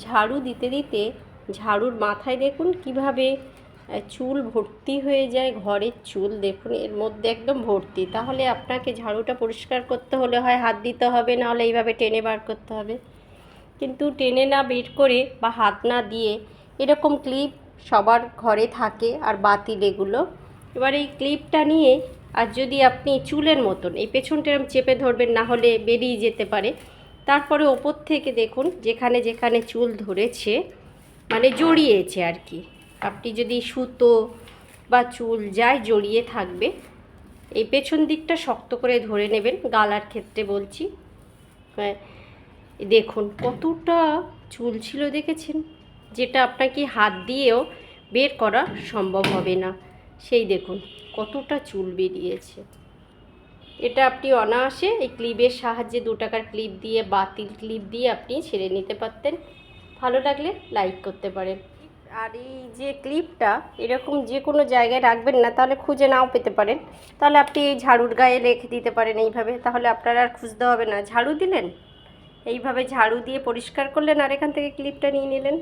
ঝাড়ু দিতে দিতে ঝাড়ুর মাথায় দেখুন কিভাবে চুল ভর্তি হয়ে যায়। ঘরের চুল দেখুন এর মধ্যে একদম ভর্তি। তাহলে আপনাকে ঝাড়ুটা পরিষ্কার করতে হলে হয় হাত দিতে হবে, নাহলে এইভাবে টেনে বার করতে হবে। কিন্তু টেনে না বের করে বা হাত না দিয়ে এরকম ক্লিপ সবার ঘরে থাকে আর বাতিল এগুলো। এবার এই ক্লিপটা নিয়ে আর যদি আপনি চুলের মতন এই পেছনটা এরকম চেপে ধরবেন, না হলে বেরিয়ে যেতে পারে। তারপরে ওপর থেকে দেখুন যেখানে যেখানে চুল ধরেছে মানে জড়িয়েছে আর কি, আপনি যদি সুতো বা চুল যাই জড়িয়ে থাকবে এই পেছন দিকটা শক্ত করে ধরে নেবেন। গালার ক্ষেত্রে বলছি। দেখুন কতটা চুল ছিল দেখেছেন, যেটা আপনাকে হাত দিয়েও বের করা সম্ভব হবে না। সেই দেখুন কতটা চুল বেরিয়েছে। এটা আপনি অনায়াসে এই ক্লিপের সাহায্যে 2 টাকার ক্লিপ দিয়ে বাতিল ক্লিপ দিয়ে আপনি ছেড়ে নিতে পারতেন। ভালো লাগলে লাইক করতে পারেন। আর এই যে ক্লিপটা এরকম যে কোনো জায়গায় রাখবেন না, তাহলে খুঁজে নাও পেতে পারেন। তাহলে আপনি এই ঝাড়ুর গায়ে রেখে দিতে পারেন এইভাবে, তাহলে আপনার আর খুঁজতে হবে না। ঝাড়ু দিলেন, এইভাবে ঝাড়ু দিয়ে পরিষ্কার করলেন আর এখান থেকে ক্লিপটা নিয়ে নিলেন।